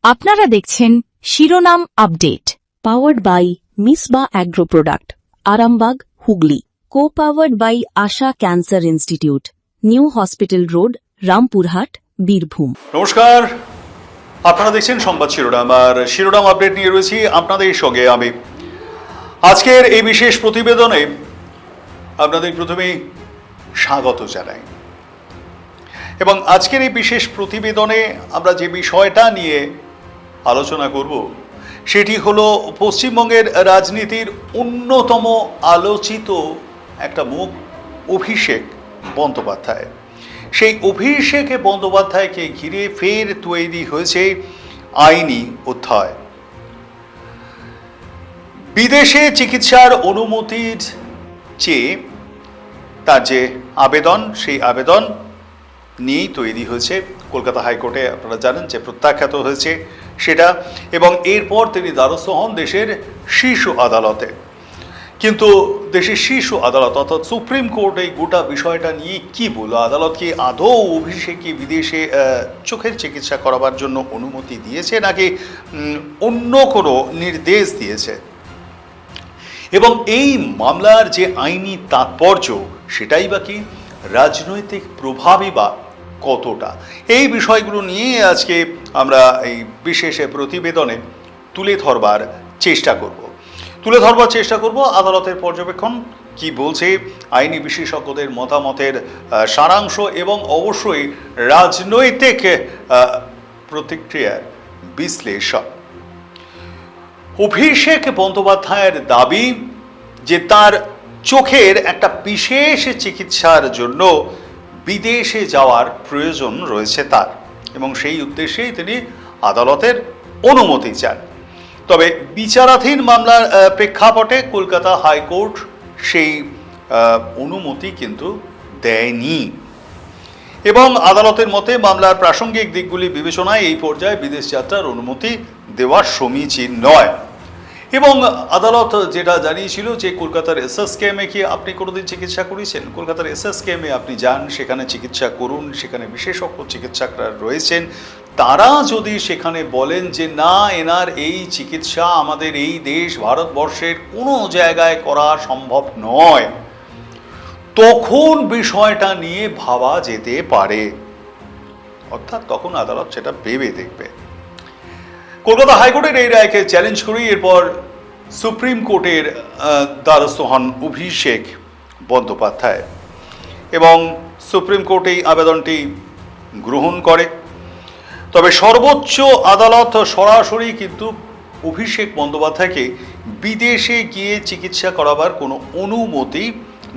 আপনারা দেখছেন শিরোনাম update, powered by Misba agro product, Arambagh, Hooghly. Co powered by Asha cancer institute, new hospital road, Rampurhat, Birbhum. নমস্কার, আপনারা দেখছেন সংবাদ শিরোনাম, আর শিরোনাম আপডেট নিয়ে রয়েছি আপনাদের সঙ্গে আমি। আজকের এই বিশেষ প্রতিবেদনে আপনাদের প্রথমেই স্বাগত জানাই, এবং আজকের এই বিশেষ প্রতিবেদনে আমরা যে বিষয়টা নিয়ে আলোচনা করব সেটি হলো পশ্চিমবঙ্গের রাজনীতির অন্যতম আলোচিত একটা মুখ, অভিষেক বন্দ্যোপাধ্যায়। সেই অভিষেক বন্দ্যোপাধ্যায়কে ঘিরে ফের তৈরি হয়েছে আইনি অধ্যায়। বিদেশে চিকিৎসার অনুমতির চেয়ে তার যে আবেদন, সেই আবেদন নিয়েই তৈরি হয়েছে কলকাতা হাইকোর্টে। আপনারা জানেন যে প্রত্যাখ্যাত হয়েছে সেটা, এবং এরপর তিনি দ্বারস্থ হন দেশের শীর্ষ আদালতে। কিন্তু দেশের শীর্ষ আদালত অর্থাৎ সুপ্রিম কোর্ট এই গোটা বিষয়টা নিয়ে কি বলল? আদালত কি আদৌ অভিষেককে বিদেশে চোখের চিকিৎসা করাবার জন্য অনুমতি দিয়েছে, নাকি অন্য কোনো নির্দেশ দিয়েছে? এবং এই মামলার যে আইনি তাৎপর্য সেটাই বা কি, রাজনৈতিক প্রভাবই বা কতটা, এই বিষয়গুলো নিয়ে আজকে আমরা এই বিশেষ প্রতিবেদনে তুলে ধরবার চেষ্টা করব। আদালতের পর্যবেক্ষণ কি বলছে, আইনি বিশেষজ্ঞদের মতামতের সারাংশ, এবং অবশ্যই রাজনৈতিক প্রতিক্রিয়ার বিশ্লেষণ। অভিষেক বন্দ্যোপাধ্যায়ের দাবি যে তার চোখের একটা বিশেষ চিকিৎসার জন্য বিদেশে যাওয়ার প্রয়োজন রয়েছে তার, এবং সেই উদ্দেশ্যেই তিনি আদালতের অনুমতি চান। তবে বিচারাধীন মামলার প্রেক্ষাপটে কলকাতা হাইকোর্ট সেই অনুমতি কিন্তু দেয়নি, এবং আদালতের মতে মামলার প্রাসঙ্গিক দিকগুলি বিবেচনায় এই পর্যায়ে বিদেশ যাত্রার অনুমতি দেওয়া সমীচীন নয়। এবং আদালত যেটা জানিয়েছিল যে কলকাতার এসএসকেএমে কি আপনি কোনোদিন চিকিৎসা করেছেন? কলকাতার এসএসকেএমে আপনি যান, সেখানে চিকিৎসা করুন, সেখানে বিশেষজ্ঞ চিকিৎসকরা রয়েছেন। তারা যদি সেখানে বলেন যে না, এনার এই চিকিৎসা আমাদের এই দেশ ভারতবর্ষের কোনো জায়গায় করা সম্ভব নয়, তখন বিষয়টা নিয়ে ভাবা যেতে পারে, অর্থাৎ তখন আদালত সেটা ভেবে দেখবে। কলকাতা হাইকোর্টের এই রায়কে চ্যালেঞ্জ করেই এরপর সুপ্রিম কোর্টের দ্বারস্থ হন অভিষেক বন্দ্যোপাধ্যায়, এবং সুপ্রিম কোর্ট এই আবেদনটি গ্রহণ করে। তবে সর্বোচ্চ আদালত সরাসরি কিন্তু অভিষেক বন্দ্যোপাধ্যায়কে বিদেশে গিয়ে চিকিৎসা করাবার কোনো অনুমতি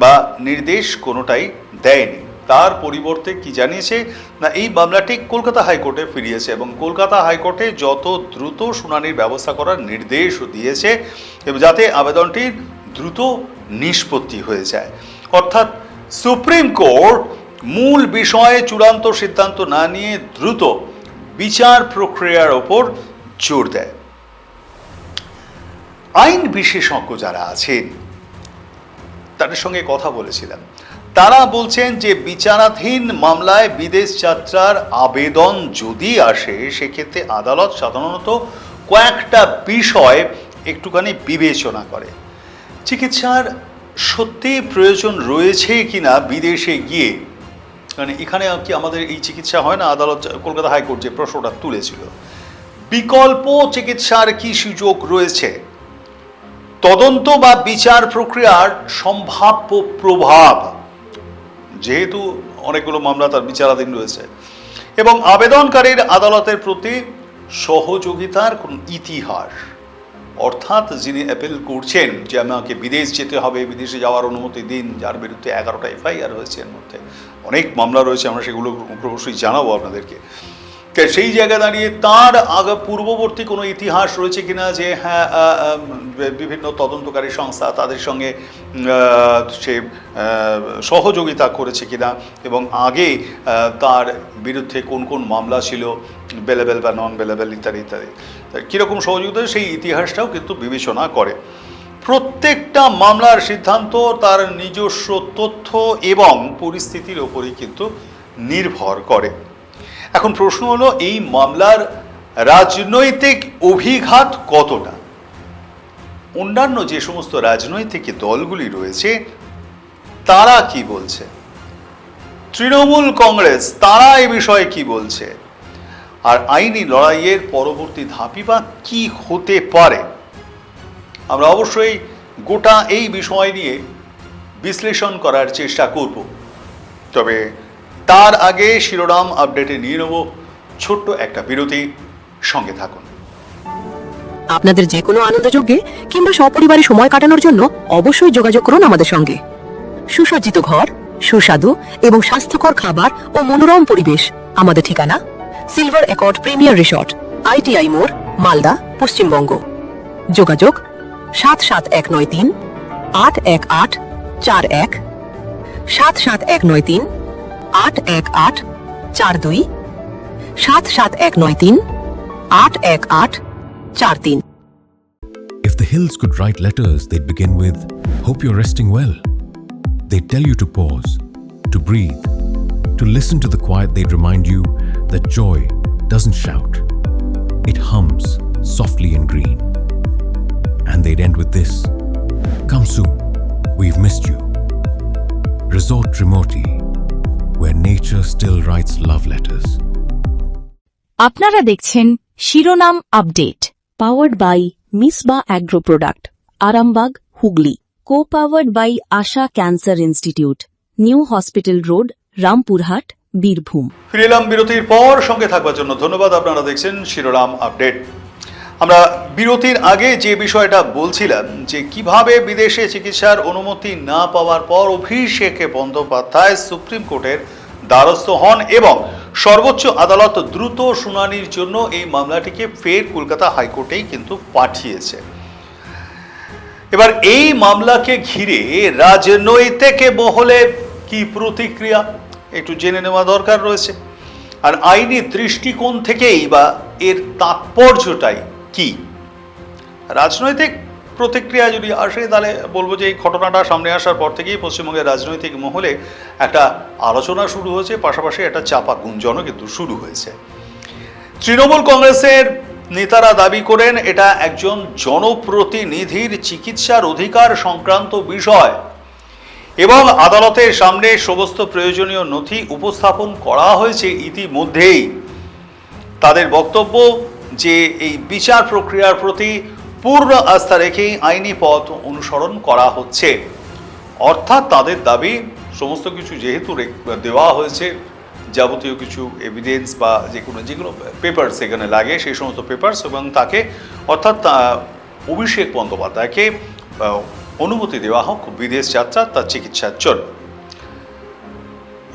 বা নির্দেশ কোনোটাই দেয়নি। তার পরিবর্তে কি জানিয়েছে না, এই মামলাটি কলকাতা হাইকোর্টে ফিরিয়েছে, এবং কলকাতা হাইকোর্টে যত দ্রুত শুনানির ব্যবস্থা করার নির্দেশও দিয়েছে, এবং যাতে আবেদনটির দ্রুত নিষ্পত্তি হয়ে যায়। অর্থাৎ সুপ্রিম কোর্ট মূল বিষয়ে চূড়ান্ত সিদ্ধান্ত না নিয়ে দ্রুত বিচার প্রক্রিয়ার ওপর জোর দেয়। আইন বিশেষজ্ঞ যারা আছেন তাদের সঙ্গে কথা বলেছিলাম, তারা বলছেন যে বিচারাধীন মামলায় বিদেশ যাত্রার আবেদন যদি আসে, সেক্ষেত্রে আদালত সাধারণত কয়েকটা বিষয় একটুখানি বিবেচনা করে। চিকিৎসার সত্যি প্রয়োজন রয়েছে কিনা বিদেশে গিয়ে, মানে এখানে কি আমাদের এই চিকিৎসা হয় না? আদালত, কলকাতা হাইকোর্ট যে প্রশ্নটা তুলেছিল, বিকল্প চিকিৎসার কি সুযোগ রয়েছে, তদন্ত বা বিচার প্রক্রিয়ার সম্ভাব্য প্রভাব, যেহেতু অনেকগুলো মামলা তার বিচারাধীন রয়েছে, এবং আবেদনকারীর আদালতের প্রতি সহযোগিতার কোন ইতিহাস, অর্থাৎ যিনি অ্যাপিল করছেন যে আমাকে বিদেশ যেতে হবে, বিদেশে যাওয়ার অনুমতি দিন, যার বিরুদ্ধে 11টা এফআইআর হয়েছে, এর মধ্যে অনেক মামলা রয়েছে, আমরা সেগুলো অবশ্যই জানাবো আপনাদেরকে। সেই জায়গায় দাঁড়িয়ে তার পূর্ববর্তী কোনো ইতিহাস রয়েছে কিনা, যে হ্যাঁ বিভিন্ন তদন্তকারী সংস্থা তাদের সঙ্গে সে সহযোগিতা করেছে কিনা, এবং আগে তার বিরুদ্ধে কোন কোন মামলা ছিল, বেলেবেল বা নন বেলেবেল ইত্যাদি ইত্যাদি, কীরকম সহযোগিতা, সেই ইতিহাসটাও কিন্তু বিবেচনা করে। প্রত্যেকটা মামলার সিদ্ধান্ত তার নিজস্ব তথ্য এবং পরিস্থিতির ওপরই কিন্তু নির্ভর করে। এখন প্রশ্ন হলো, এই মামলার রাজনৈতিক অভিঘাত কতটা? অন্যান্য যে সমস্ত রাজনৈতিক দলগুলি রয়েছে তারা কি বলছে, তৃণমূল কংগ্রেস তারা এ বিষয়ে কি বলছে, আর আইনি লড়াইয়ের পরবর্তী ধাপই বা কি হতে পারে, আমরা অবশ্যই গোটা এই বিষয় নিয়ে বিশ্লেষণ করার চেষ্টা করব। তবে তার আগে শিরোনাম আপডেটে নিয়ে নেব ছোট্ট একটা বিরতি, সঙ্গে থাকুন। আপনাদের যে কোনো আনন্দযজ্ঞে কিংবা সপরিবারে সময় কাটানোর জন্য অবশ্যই যোগাযোগ করুন আমাদের সঙ্গে। সুসজ্জিত ঘর, সুস্বাদু এবং স্বাস্থ্যকর খাবার ও মনোরম পরিবেশ। আমাদের ঠিকানা silver accord premier resort, ITI মোড়, মালদা, পশ্চিমবঙ্গ। যোগাযোগ ৭৭১৯৩ ৮১৮41, ৭৭১৯৩ ৮১৮42, ৭৭১৯৩ ৮১৮43। If the hills could write letters, they'd begin with, "Hope you're resting well." They'd tell you to pause, to breathe, to listen to the quiet. They'd remind you that joy doesn't shout. It hums softly in green. And they'd end with this, "Come soon, we've missed you." Resort Trimoti, where nature still writes love letters. আপনারা দেখছেন শিরোনাম update, powered by Misba agro product, Arambagh, Hooghly. Co powered by Asha cancer institute, new hospital road, Rampurhat, Birbhum. ফিরে এলাম বিরতির পর, সঙ্গে থাকবার জন্য ধন্যবাদ। আপনারা দেখছেন শিরোনাম আপডেট। আমরা বিরতির আগে যে বিষয়টা বলছিলাম যে কিভাবে বিদেশে চিকিৎসার অনুমতি না পাওয়ার পর অভিষেক বন্দ্যোপাধ্যায় সুপ্রিম কোর্টের দ্বারস্থ হন এবং সর্বোচ্চ আদালত দ্রুত শুনানির জন্য এই মামলাটিকে ফের কলকাতা হাইকোর্টেই কিন্তু পাঠিয়েছে। এবার এই মামলাকে ঘিরে রাজনৈতিক মহলে কি প্রতিক্রিয়া একটু জেনে নেওয়া দরকার রয়েছে, আর আইনি দৃষ্টিকোণ থেকেই বা এর তাৎপর্যটাই কি। রাজনৈতিক প্রতিক্রিয়া যদি আসে তাহলে বলবো যে এই ঘটনাটা সামনে আসার পর থেকেই পশ্চিমবঙ্গের রাজনৈতিক মহলে একটা আলোচনা শুরু হয়েছে, পাশাপাশি একটা চাপা গুঞ্জনও কিন্তু শুরু হয়েছে। তৃণমূল কংগ্রেসের নেতারা দাবি করেন এটা একজন জনপ্রতিনিধির চিকিৎসার অধিকার সংক্রান্ত বিষয় এবং আদালতের সামনে সমস্ত প্রয়োজনীয় নথি উপস্থাপন করা হয়েছে ইতিমধ্যেই। তাদের বক্তব্য যে এই বিচার প্রক্রিয়ার প্রতি পূর্ণ আস্থা রেখেই আইনি পথ অনুসরণ করা হচ্ছে। অর্থাৎ তাদের দাবি সমস্ত কিছু যেহেতু দেওয়া হয়েছে, যাবতীয় কিছু এভিডেন্স বা যেগুলো পেপারস এখানে লাগে সেই সমস্ত পেপারস, এবং তাকে অর্থাৎ অভিষেক বন্দ্যোপাধ্যায়কে অনুমতি দেওয়া হোক বিদেশ যাত্রা তার চিকিৎসার জন্য।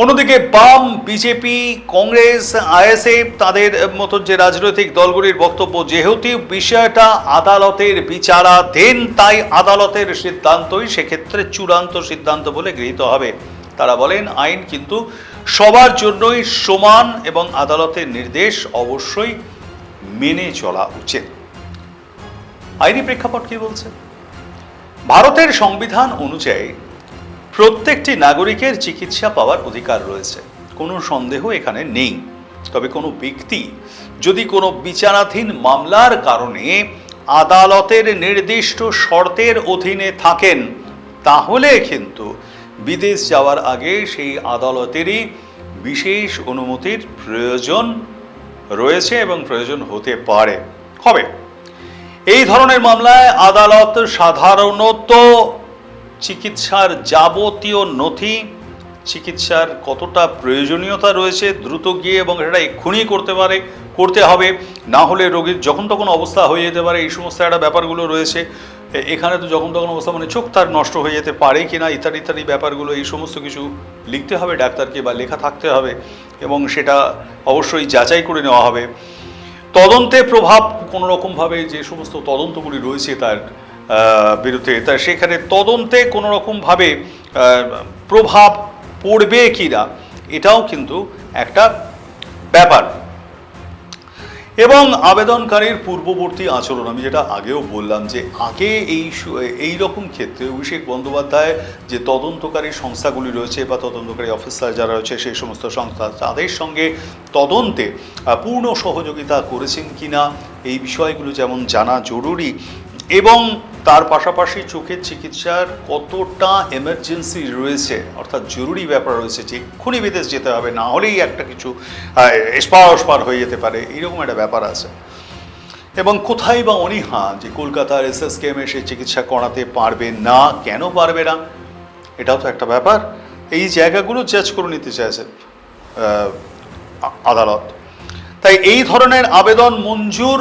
অন্যদিকে বাম, বিজেপি, কংগ্রেস, আইএসএফ তাদের মতন যে রাজনৈতিক দলগুলির বক্তব্য, যেহেতু বিষয়টা আদালতের বিচারাধীন তাই আদালতের সিদ্ধান্তই সেক্ষেত্রে চূড়ান্ত সিদ্ধান্ত বলে গৃহীত হবে। তারা বলেন আইন কিন্তু সবার জন্যই সমান এবং আদালতের নির্দেশ অবশ্যই মেনে চলা উচিত। আইনি প্রেক্ষাপট কি বলছে? ভারতের সংবিধান অনুযায়ী প্রত্যেকটি নাগরিকের চিকিৎসা পাওয়ার অধিকার রয়েছে, কোনো সন্দেহ এখানে নেই। তবে কোনো ব্যক্তি যদি কোনো বিচারাধীন মামলার কারণে আদালতের নির্দিষ্ট শর্তের অধীনে থাকেন তাহলে কিন্তু বিদেশ যাওয়ার আগে সেই আদালতেরই বিশেষ অনুমতির প্রয়োজন রয়েছে এবং প্রয়োজন হতে পারে, হবে। এই ধরনের মামলায় আদালত সাধারণত চিকিৎসার যাবতীয় নথি, চিকিৎসার কতটা প্রয়োজনীয়তা রয়েছে দ্রুত গিয়ে এবং এটা এক্ষুনি করতে হবে, না হলে রোগীর যখন তখন অবস্থা হয়ে যেতে পারে, এই সমস্ত একটা ব্যাপারগুলো রয়েছে। এখানে তো যখন তখন অবস্থা মানে চোখ তার নষ্ট হয়ে যেতে পারে কিনা ইত্যাদি ইত্যাদি ব্যাপারগুলো, এই সমস্ত কিছু লিখতে হবে ডাক্তারকে বা লেখা থাকতে হবে এবং সেটা অবশ্যই যাচাই করে নেওয়া হবে। তদন্তে প্রভাব কোনো রকমভাবে যে সমস্ত তদন্তগুলি রয়েছে তার বিরুদ্ধে, তা সেখানে তদন্তে কোনো রকমভাবে প্রভাব পড়বে কি না এটাও কিন্তু একটা ব্যাপার। এবং আবেদনকারীর পূর্ববর্তী আচরণ, আমি যেটা আগেও বললাম যে আগে এই রকম ক্ষেত্রে অভিষেক বন্দ্যোপাধ্যায় যে তদন্তকারী সংস্থাগুলি রয়েছে বা তদন্তকারী অফিসার যারা রয়েছে সেই সমস্ত সংস্থা তাদের সঙ্গে তদন্তে পূর্ণ সহযোগিতা করেছেন কিনা এই বিষয়গুলো যেমন জানা জরুরি, এবং তার পাশাপাশি চোখের চিকিৎসার কতটা এমার্জেন্সি রয়েছে, অর্থাৎ জরুরি ব্যাপার রয়েছে যে এক্ষুনি বিদেশ যেতে হবে, না হলেই একটা কিছু এসপার হয়ে যেতে পারে, এইরকম একটা ব্যাপার আছে। এবং কোথায় বা অনীহা যে কলকাতার SSKM সে চিকিৎসা করাতে পারবে না, কেন পারবে না, এটাও তো একটা ব্যাপার। এই জায়গাগুলো জাজ করে নিতে চাইছে আদালত। তাই এই ধরনের আবেদন মঞ্জুর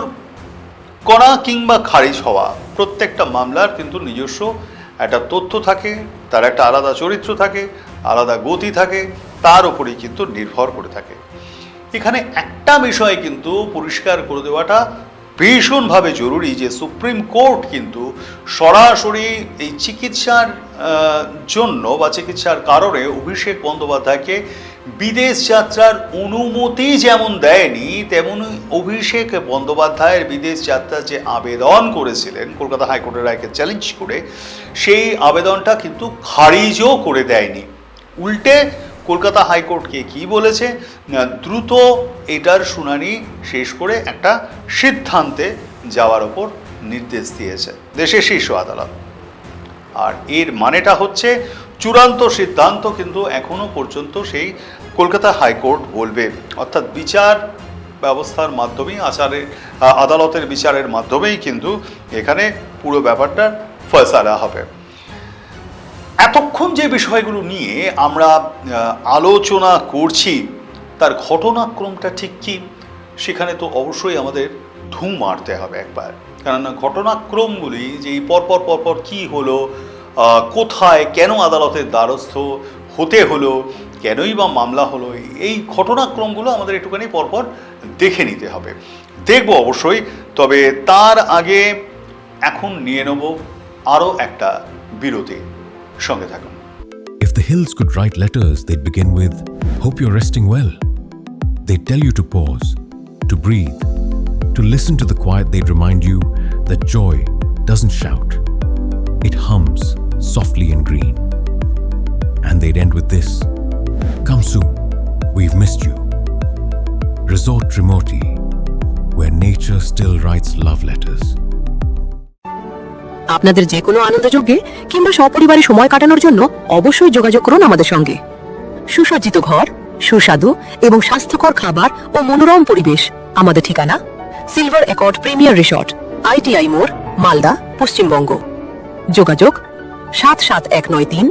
করা কিংবা খারিজ হওয়া প্রত্যেকটা মামলার কিন্তু নিজস্ব একটা তথ্য থাকে, তার একটা আলাদা চরিত্র থাকে, আলাদা গতি থাকে, তার উপরেই কিন্তু নির্ভর করে থাকে। এখানে একটা বিষয় কিন্তু পরিষ্কার করে দেওয়াটা ভীষণভাবে জরুরি যে সুপ্রিম কোর্ট কিন্তু সরাসরি এই চিকিৎসার জন্য বা চিকিৎসার কারণে অভিষেক বন্দ্যোপাধ্যায়কে বিদেশ যাত্রার অনুমতি যেমন দেয়নি, তেমনি অভিষেক বন্দ্যোপাধ্যায়ের বিদেশ যাত্রার যে আবেদন করেছিলেন কলকাতা হাইকোর্টের রায়কে চ্যালেঞ্জ করে, সেই আবেদনটা কিন্তু খারিজও করে দেয়নি। উল্টে কলকাতা হাইকোর্টকে কি বলেছে, দ্রুত এটার শুনানি শেষ করে একটা সিদ্ধান্তে যাওয়ার ওপর নির্দেশ দিয়েছে দেশের শীর্ষ আদালত। আর এর মানেটা হচ্ছে চূড়ান্ত সিদ্ধান্ত কিন্তু এখনো পর্যন্ত সেই কলকাতা হাইকোর্ট বলবে, অর্থাৎ বিচার ব্যবস্থার মাধ্যমেই আদালতের বিচারের মাধ্যমেই কিন্তু এখানে পুরো ব্যাপারটার ফয়সালা হবে। এতক্ষণ যে বিষয়গুলো নিয়ে আমরা আলোচনা করছি তার ঘটনাক্রমটা ঠিক কী, সেখানে তো অবশ্যই আমাদের ধুম মারতে হবে একবার, কারণ ঘটনাক্রমগুলি যে এই পরপর কী হলো, কোথায় কেন আদালতের দ্বারস্থ হতে হলো, কেনই বা মামলা হলো, এই ঘটনাক্রমগুলো আমাদের একটুখানি পরপর দেখে নিতে হবে। দেখব অবশ্যই, তবে তার আগে এখন নিয়ে নেব আরও একটা বিরতি। সঙ্গে থাকুন। If the hills could write letters, they'd begin with, "Hope you're resting well." They'd tell you to pause, to breathe, to listen to the quiet. They'd remind you that joy doesn't shout. It hums softly in green. And they'd end with this, "Come soon, we've missed you." Resort Trimoti, where nature still writes love letters. আপনাদের যে কোনো আনন্দযজ্ঞে কিংবা সপরিবারে সময় কাটানোর জন্য অবশ্যই যোগাযোগ করুন আমাদের সঙ্গে। সুসজ্জিত ঘর, সুস্বাদু এবং স্বাস্থ্যকর খাবার ও মনোরম পরিবেশ। আমাদের ঠিকানা silver accord premier resort, ITI মোড়, মালদা, পশ্চিমবঙ্গ। যোগাযোগ ৭৭১৯৩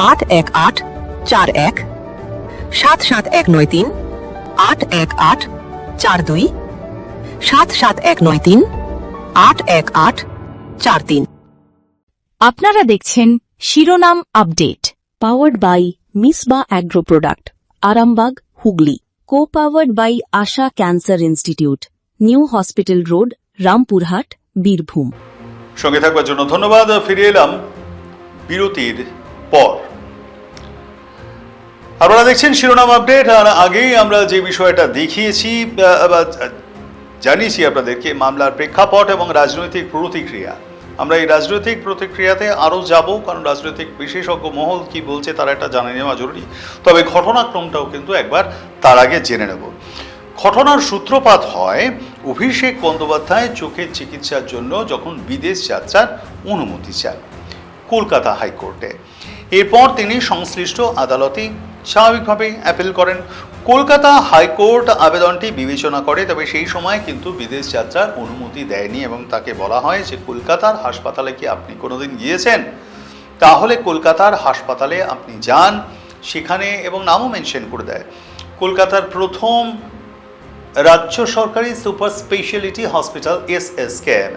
৮১৮৪১, ৭৭১৯৩ ৮১৮42, ৭৭১৯৩ ৮১৮43। আপনারা দেখছেন শিরোনাম update, powered by Misba agro product, Arambagh, Hooghly. Co powered by Asha cancer institute, new hospital road, Rampurhat, Birbhum. সঙ্গে থাকবার জন্য ধন্যবাদ। ফিরে এলাম বিরতির পর। আপনারা দেখছেন শিরোনাম আপডেট। আর আগেই আমরা যে বিষয়টা দেখিয়েছি জানিয়েছি আপনাদেরকে, মামলার প্রেক্ষাপট এবং রাজনৈতিক প্রতিক্রিয়া। আমরা এই রাজনৈতিক প্রতিক্রিয়াতে আরও যাব, কারণ রাজনৈতিক বিশেষজ্ঞ মহল কি বলছে তার একটা জানা নেওয়া জরুরি। তবে ঘটনাক্রমটাও কিন্তু একবার তার আগে জেনে নেব। ঘটনার সূত্রপাত হয় অভিষেক বন্দ্যোপাধ্যায় চোখের চিকিৎসার জন্য যখন বিদেশ যাত্রার অনুমতি চান কলকাতা হাইকোর্টে। এরপর তিনি সংশ্লিষ্ট আদালতে স্বাভাবিকভাবেই অ্যাপিল করেন। কলকাতা হাইকোর্ট আবেদনটি বিবেচনা করে, তবে সেই সময় কিন্তু বিদেশ যাত্রার অনুমতি দেয়নি এবং তাকে বলা হয় যে কলকাতার হাসপাতালে কি আপনি কোনোদিন গিয়েছেন? তাহলে কলকাতার হাসপাতালে আপনি যান সেখানে, এবং নামও মেনশন করে দেয় কলকাতার প্রথম রাজ্য সরকারি সুপার স্পেশালিটি হসপিটাল SSKM।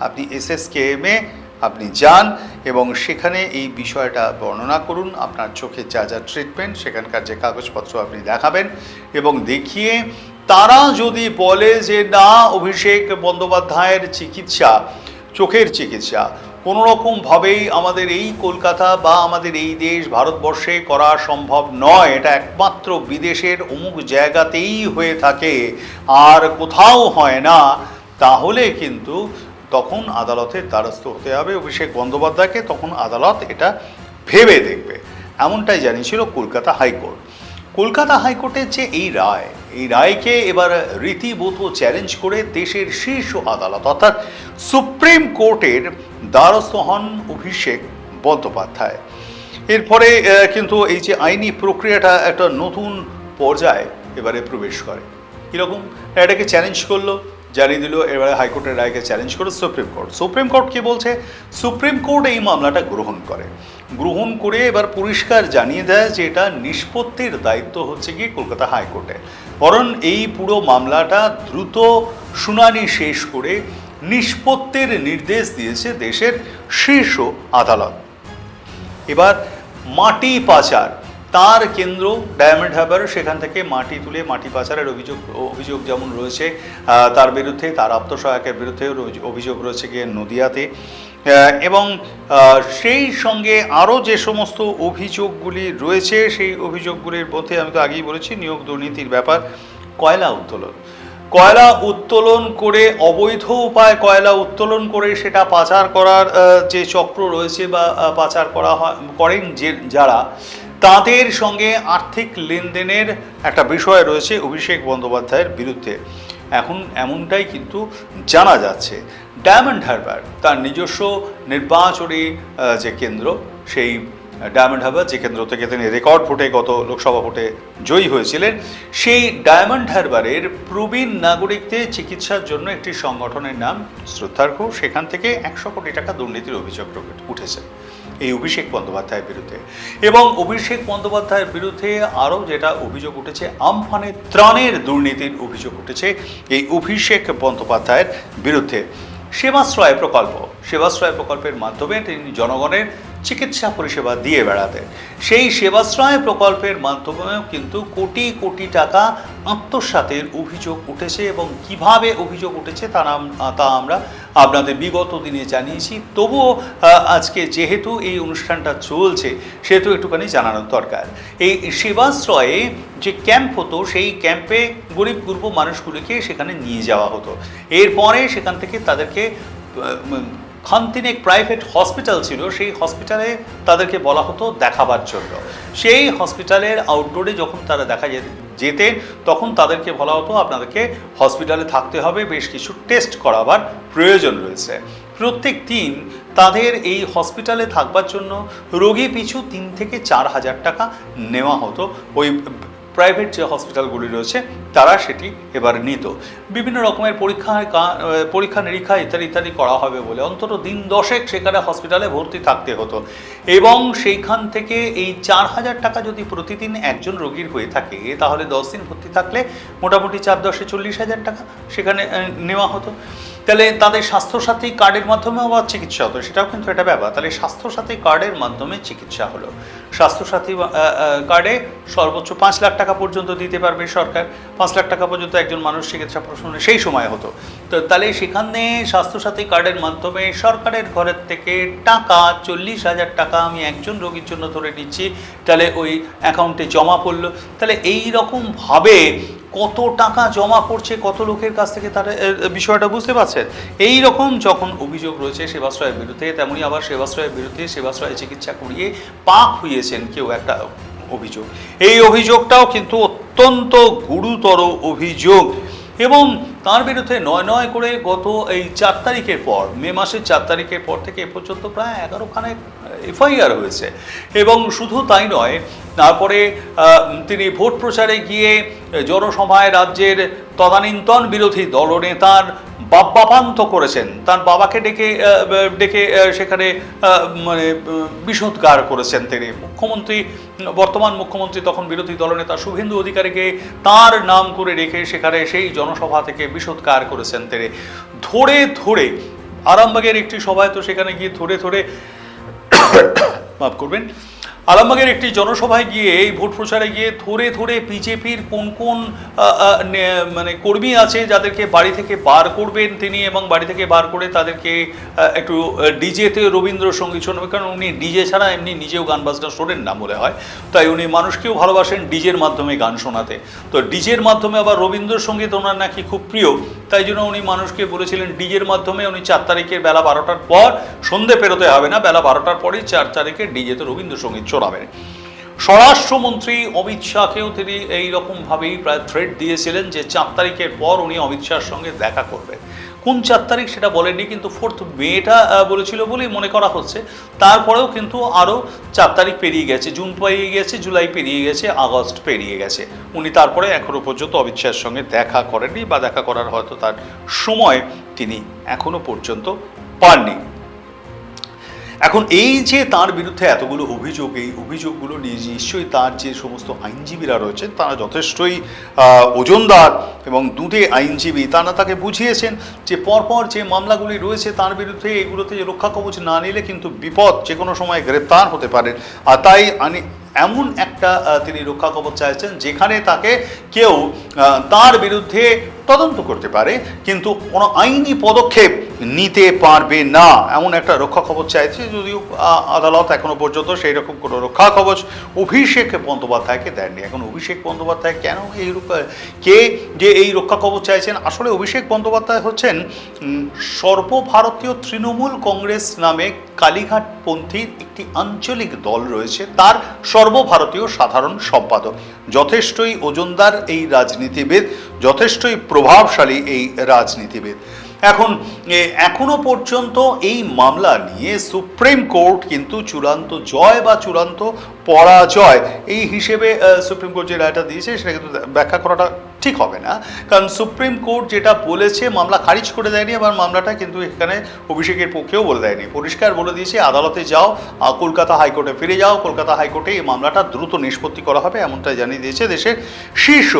আপনি SSKM-এ আপনি যান এবং সেখানে এই বিষয়টা বর্ণনা করুন, আপনার চোখের যা যা ট্রিটমেন্ট, সেখানকার যে কাগজপত্র আপনি দেখাবেন, এবং দেখিয়ে তারা যদি বলে যে না, অভিষেক বন্দ্যোপাধ্যায়ের চিকিৎসা, চোখের চিকিৎসা কোনো রকমভাবেই আমাদের এই কলকাতা বা আমাদের এই দেশ ভারতবর্ষে করা সম্ভব নয়, এটা একমাত্র বিদেশের অমুক জায়গাতেই হয়ে থাকে আর কোথাও হয় না, তাহলে কিন্তু তখন আদালতের দ্বারস্থ হতে হবে অভিষেক বন্দ্যোপাধ্যায়কে, তখন আদালত এটা ভেবে দেখবে, এমনটাই জানিয়েছিল কলকাতা হাইকোর্ট। কলকাতা হাইকোর্টের যে এই রায়কে এবার রীতিমত চ্যালেঞ্জ করে দেশের শীর্ষ আদালত অর্থাৎ সুপ্রিম কোর্টের দ্বারস্থ হন অভিষেক বন্দ্যোপাধ্যায়। এরপরে কিন্তু এই যে আইনি প্রক্রিয়াটা একটা নতুন পর্যায়ে এবারে প্রবেশ করে। কীরকম? এটাকে চ্যালেঞ্জ করলো, জানিয়ে দিল, এবারে হাইকোর্টের রায়কে চ্যালেঞ্জ করে সুপ্রিম কোর্ট কি বলছে? সুপ্রিম কোর্ট এই মামলাটা গ্রহণ করে এবার পরিষ্কার জানিয়ে দেয় যে এটা নিষ্পত্তির দায়িত্ব হচ্ছে গিয়ে কলকাতা হাইকোর্টে, কারণ এই পুরো মামলাটা দ্রুত শুনানি শেষ করে নিষ্পত্তির নির্দেশ দিয়েছে দেশের শীর্ষ আদালত। এবার মাটি পাচার, তার কেন্দ্র ডায়মন্ড হারবার, সেখান থেকে মাটি তুলে মাটি পাচারের অভিযোগ যেমন রয়েছে তার বিরুদ্ধে, তার আত্মসহায়কের বিরুদ্ধে অভিযোগ রয়েছে গিয়ে নদিয়াতে, এবং সেই সঙ্গে আরও যে সমস্ত অভিযোগগুলি রয়েছে সেই অভিযোগগুলির মধ্যে আমি তো আগেই বলেছি নিয়োগ দুর্নীতির ব্যাপার, কয়লা উত্তোলন করে অবৈধ উপায় কয়লা উত্তোলন করে সেটা পাচার করার যে চক্র রয়েছে বা পাচার করেন যারা, তাদের সঙ্গে আর্থিক লেনদেনের একটা বিষয় রয়েছে অভিষেক বন্দ্যোপাধ্যায়ের বিরুদ্ধে। এখন এমনটাই কিন্তু জানা যাচ্ছে। ডায়মন্ড হারবার তার নিজস্ব নির্বাচনী যে কেন্দ্র, সেই ডায়মন্ড হারবার যে কেন্দ্র থেকে তিনি রেকর্ড ভোটে গত লোকসভা ভোটে জয়ী হয়েছিলেন, সেই ডায়মন্ড হারবারের প্রবীণ নাগরিকদের চিকিৎসার জন্য একটি সংগঠনের নাম শ্রদ্ধার্ঘ, সেখান থেকে 100 কোটি টাকা দুর্নীতির অভিযোগ উঠেছে এই অভিষেক বন্দ্যোপাধ্যায়ের বিরুদ্ধে। এবং অভিষেক বন্দ্যোপাধ্যায়ের বিরুদ্ধে আরও যেটা অভিযোগ উঠেছে, আমফানের ত্রাণের দুর্নীতির অভিযোগ উঠেছে এই অভিষেক বন্দ্যোপাধ্যায়ের বিরুদ্ধে। সেবাশ্রয় প্রকল্পের মাধ্যমে তিনি জনগণের চিকিৎসা পরিষেবা দিয়ে বেড়াতেন। সেই সেবাশ্রয় প্রকল্পের মাধ্যমেও কিন্তু কোটি কোটি টাকা আত্মসাতের অভিযোগ উঠেছে, এবং কিভাবে অভিযোগ উঠেছে তা আমরা আপনাদের বিগত দিনে জানিয়েছি। তবুও আজকে যেহেতু এই অনুষ্ঠানটা চলছে সেহেতু একটুখানি জানানোর দরকার। এই সেবাশ্রয়ে যে ক্যাম্প হতো, সেই ক্যাম্পে গরিব গুরব মানুষগুলিকে সেখানে নিয়ে যাওয়া হতো। এরপরে সেখান থেকে তাদেরকে খানতিনেক প্রাইভেট হসপিটাল ছিল, সেই হসপিটালে তাদেরকে বলা হতো দেখাবার জন্য। সেই হসপিটালের আউটডোরে যখন তারা দেখা যেতেন, তখন তাদেরকে বলা হতো আপনাদেরকে হসপিটালে থাকতে হবে, বেশ কিছু টেস্ট করাবার প্রয়োজন রয়েছে। প্রত্যেক দিন তাদের এই হসপিটালে থাকবার জন্য রোগী পিছু 3 থেকে 4 হাজার টাকা নেওয়া হতো। ওই প্রাইভেট যে হসপিটালগুলি রয়েছে তারা সেটি এবার নিত। বিভিন্ন রকমের পরীক্ষা নিরীক্ষা ইত্যাদি করা হবে বলে অন্তত দিন 10 সেখানে হসপিটালে ভর্তি থাকতে হতো, এবং সেইখান থেকে এই 4,000 টাকা যদি প্রতিদিন একজন রোগীর হয়ে থাকে, তাহলে 10 দিন ভর্তি থাকলে মোটামুটি 4×10 40,000 টাকা সেখানে নেওয়া হতো। তাহলে তাদের স্বাস্থ্যসাথী কার্ডের মাধ্যমেও আবার চিকিৎসা হতো, সেটাও কিন্তু একটা ব্যাপার। তাহলে স্বাস্থ্যসাথী কার্ডের মাধ্যমে চিকিৎসা হলো। স্বাস্থ্যসাথী কার্ডে সর্বোচ্চ 5 লাখ টাকা পর্যন্ত দিতে পারবে সরকার। 5 লাখ টাকা পর্যন্ত একজন মানুষ চিকিৎসা প্রশ্নে সেই সময় হতো। তো তাহলে সেখানে স্বাস্থ্যসাথী কার্ডের মাধ্যমে সরকারের ঘরের থেকে টাকা 40,000 টাকা আমি একজন রোগীর জন্য ধরে নিচ্ছি, তাহলে ওই অ্যাকাউন্টে জমা পড়লো। তাহলে এই রকমভাবে কত টাকা জমা পড়ছে কত লোকের কাছ থেকে, তার বিষয়টা বুঝতে পারছেন। এই রকম যখন অভিযোগ রয়েছে সেবাশ্রয়ের বিরুদ্ধে, তেমনি আবার সেবাশ্রয়ের বিরুদ্ধে সেবাশ্রয়ে চিকিৎসা করিয়ে পাক হইয়েছেন কেউ একটা অভিযোগ। এই অভিযোগটাও কিন্তু অত্যন্ত গুরুতর অভিযোগ, এবং তার বিরুদ্ধে নয় করে গত এই 4 তারিখের পর, মে মাসের 4 তারিখের পর থেকে এ পর্যন্ত প্রায় 11খানে এফআইআর হয়েছে। এবং শুধু তাই নয়, তারপরে তিনি ভোট প্রচারে গিয়ে জনসভায় রাজ্যের তদানীন্তন বিরোধী দলনেতার বাপ্পাপান্ত করেছেন, তার বাবাকে ডেকে সেখানে মানে বিষোদ্গার করেছেন তিনি। বর্তমান মুখ্যমন্ত্রী তখন বিরোধী দলনেতা শুভেন্দু অধিকারীকে তার নাম করে রেখে সেখানে সেই জনসভা থেকে বিষোদ্গার করেছেন তিনি। ধরে আরামবাগের একটি সভায় তো সেখানে গিয়ে ধরে মাফ করবেন, আরামবাগের একটি জনসভায় গিয়ে এই ভোট প্রচারে গিয়ে ধরে ধরে বিজেপির কোন কোন মানে কর্মী আছে যাদেরকে বাড়ি থেকে বার করবেন তিনি, এবং বাড়ি থেকে বার করে তাদেরকে একটু ডিজেতে রবীন্দ্রসঙ্গীত শোনাবে, কারণ উনি ডিজে ছাড়া এমনি নিজেও গান বাজনা শোনেন না মনে হয়, তাই উনি মানুষকেও ভালোবাসেন ডিজের মাধ্যমে গান শোনাতে। তো ডিজের মাধ্যমে আবার রবীন্দ্রসঙ্গীত ওনার নাকি খুব প্রিয়, তাই জন্য উনি মানুষকে বলেছিলেন ডিজের মাধ্যমে উনি 4 তারিখের বেলা 12টার পর, সন্ধে পেরোতে হবে না, বেলা 12টার পরেই 4 তারিখে ডিজেতে রবীন্দ্রসঙ্গীত শোনাবেন। স্বরাষ্ট্রমন্ত্রী অমিত শাহকেও তিনি এইরকমভাবেই প্রায় থ্রেট দিয়েছিলেন যে 4 তারিখের পর উনি অমিত শাহর সঙ্গে দেখা করবেন। কোন 4 তারিখ সেটা বলেননি, কিন্তু 4 মেটা বলেছিল বলেই মনে করা হচ্ছে। তারপরেও কিন্তু আরও 4 তারিখ পেরিয়ে গেছে, জুন পেরিয়ে গেছে, জুলাই পেরিয়ে গেছে, আগস্ট পেরিয়ে গেছে, উনি তারপরে এখনও পর্যন্ত অমিত শাহের সঙ্গে দেখা করেননি, বা দেখা করার হয়তো তার সময় তিনি এখনও পর্যন্ত পাননি। এখন এই যে তার বিরুদ্ধে এতগুলো অভিযোগ, এই অভিযোগগুলো নিশ্চয়ই তার যে সমস্ত আইনজীবীরা রয়েছেন তারা যথেষ্টই ওজনদার এবং দুধে আইনজীবী, তারা তাকে বুঝিয়েছেন যে পরপর যে মামলাগুলি রয়েছে তার বিরুদ্ধে এগুলোতে রক্ষা কবচ না নিলে কিন্তু বিপদ, যে কোনো সময় গ্রেপ্তার হতে পারেন। আর তাই এমন একটা তিনি রক্ষা কবচ চাইছেন যেখানে তাকে কেউ তার বিরুদ্ধে তদন্ত করতে পারে কিন্তু কোনো আইনি পদক্ষেপ নিতে পারবে না, এমন একটা রক্ষা কবচ চাইছে। যদিও আদালত এখনো পর্যন্ত সেই রকম কোনো রক্ষা কবচ অভিষেক বন্দ্যোপাধ্যায়কে দেননি। এখন অভিষেক বন্দ্যোপাধ্যায় কেন কে যে এই রক্ষা কবচ চাইছেন? আসলে অভিষেক বন্দ্যোপাধ্যায় হচ্ছেন সর্বভারতীয় তৃণমূল কংগ্রেস নামে কালীঘাটপন্থী একটি আঞ্চলিক দল রয়েছে, তার সর্বভারতীয় সাধারণ সম্পাদক। যথেষ্টই ওজনদার এই রাজনীতিবিদ, যথেষ্টই প্রভাবশালী এই রাজনীতিবিদ। এখনো পর্যন্ত এই মামলা নিয়ে সুপ্রিম কোর্ট কিন্তু চূড়ান্ত জয় বা চূড়ান্ত পরাজয় এই হিসেবে সুপ্রিম কোর্ট যে রায়টা দিয়েছে সেটা কিন্তু ব্যাখ্যা করাটা ঠিক হবে না, কারণ সুপ্রিম কোর্ট যেটা বলেছে মামলা খারিজ করে দেয়নি, আবার মামলাটা কিন্তু এখানে অভিষেকের পক্ষেও বলে দেয়নি, পরিষ্কার বলে দিয়েছে আদালতে যাও, কলকাতা হাইকোর্টে ফিরে যাও, কলকাতা হাইকোর্টে এই মামলাটা দ্রুত নিষ্পত্তি করা হবে, এমনটাই জানিয়ে দিয়েছে দেশের শীর্ষ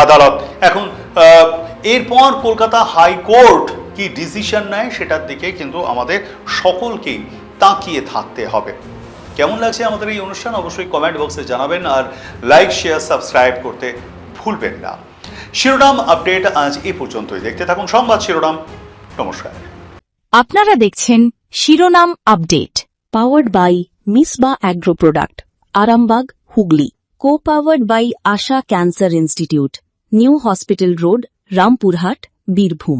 আদালত। এখন এরপর কলকাতা হাইকোর্ট কি ডিসিশন নেয় সেটার দিকে কিন্তু আমাদের সকলকেই তাকিয়ে থাকতে হবে। কেমন লাগছে আমাদের এই অনুষ্ঠান অবশ্যই কমেন্ট বক্সে জানাবেন, আর লাইক শেয়ার সাবস্ক্রাইব করতে ভুলবেন না। শিরোনাম আপডেট আজ এই পর্যন্তই। দেখতে থাকুন সংবাদ শিরোনাম। নমস্কার। আপনারা দেখছেন শিরোনাম update, powered by Misba agro product, Arambagh, Hooghly. Co powered by Asha cancer institute, new hospital road, Rampurhat, Birbhum.